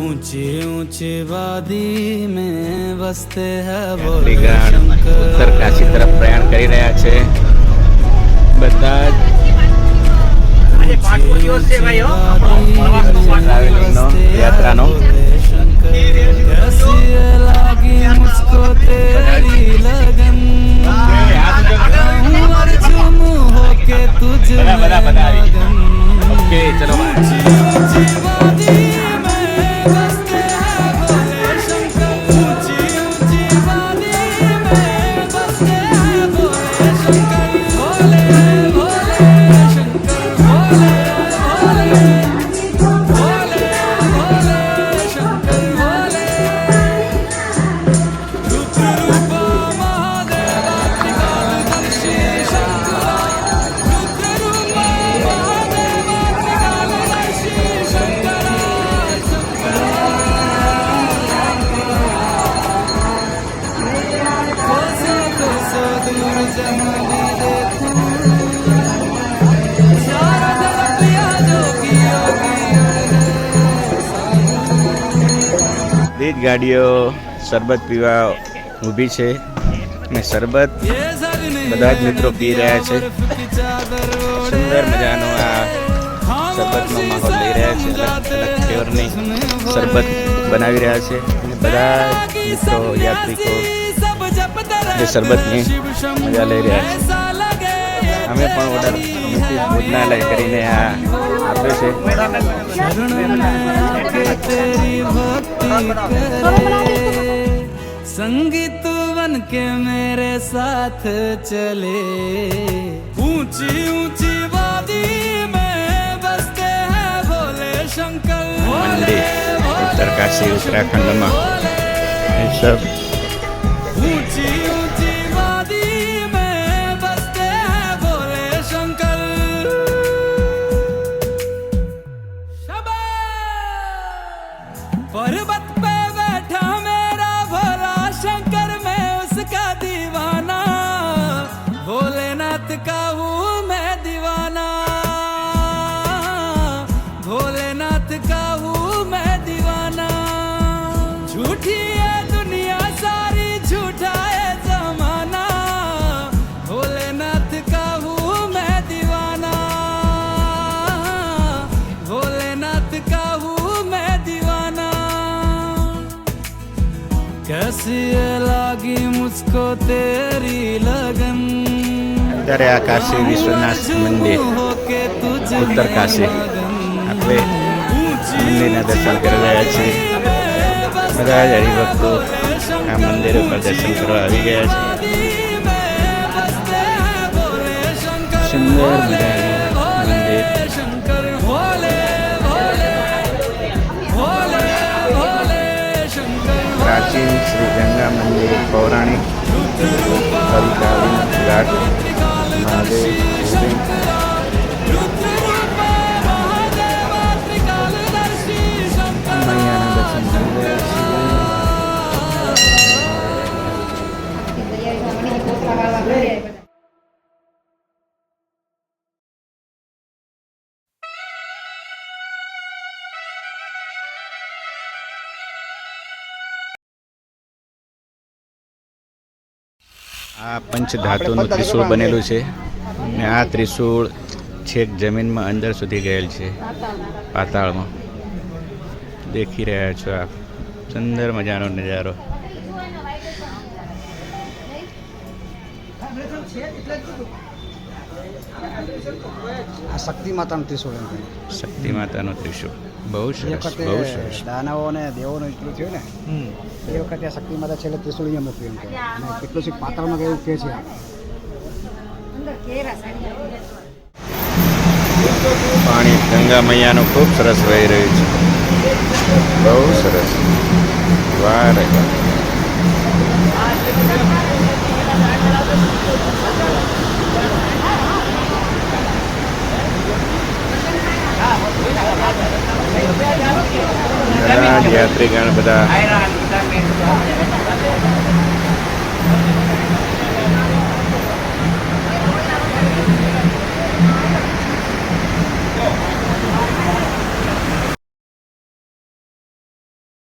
ऊंची ऊंची वादी में बसते हैं ઉત્તર કાશી તરફ પ્રયાણ કરી રહ્યા છે બધા ટ્રાવેલિંગનો યાત્રાનો मुझको तेरी लगन होके तुझ ઓકે ચલો બધી જ ગાડીઓ શરબત પીવા ઊભી છે અને શરબત બધા જ મિત્રો પી રહ્યા છે સુંદર મજાનો આ શરબતનો માહોલ લઈ રહ્યા છે અલગ અલગ ફ્લેવરની શરબત બનાવી રહ્યા છે અને બધા મિત્રો યાત્રિકો જે શરબતની મજા લઈ રહ્યા છે અમે પણ ઓર્ડર ભોજનાલય કરીને આ આપે છે संगीत बन के मेरे साथ चले ऊंची ऊंची वादी में बसते हैं भोले शंकर મંદિર ઉત્તર કાશી ઉત્તરાખંડમાં એ સબ ऊंची ऊंची वादी में बसते हैं भोले शंकर पर्वत पे बैठा मेरा भोला शंकर मैं उसका दीवाना भोलेनाथ का हूँ मैं दीवाना भोलेनाथ का हूँ मैं दीवाना झूठी है दुनिया सारी झूठा है जमाना भोलेनाथ का हूँ मैं दीवाना भोलेनाथ का हूँ मैं दीवाना कैसी लागी मुझको तेरी लगन અત્યારે આ કાશી વિશ્વનાથ મંદિર ઉત્તર કાશી આપણે મંદિરના દર્શન કરી રહ્યા છીએ બધા જ હરિભક્તો આ મંદિર ઉપર દર્શન કરવા આવી ગયા છે સુંદર મજાનું મંદિર પ્રાચીન શ્રી ગંગા મંદિર પૌરાણિક હરિકાલીન ઘાટ મહાદેવ મૈયાના દર્શન કરી રહ્યા છીએ આ પંચધાતુનું ત્રિશૂળ બનેલું છે અને આ ત્રિશૂળ છેક જમીનમાં અંદર સુધી ગયેલ છે પાતાળમાં દેખી રહ્યા છો આપ સુંદર મજાનો નજારો આ શક્તિ માતાનું ત્રિશૂળ શક્તિ માતાનું ત્રિશૂળ બહુ સરસ બહુ સરસ દાનવો અને દેવોનો એટલું થયું ને એ વખતે આ શક્તિ માતા છેલ્લે ત્રિશૂળ અહીંયા મૂક્યું એમ કે અને કેટલું છે પાતાળમાં એવું કહે છે પાણી ગંગા મૈયાનું ખૂબ સરસ વહી રહ્યું છે બહુ સરસ વાહ રે યાત્રીગણ બધા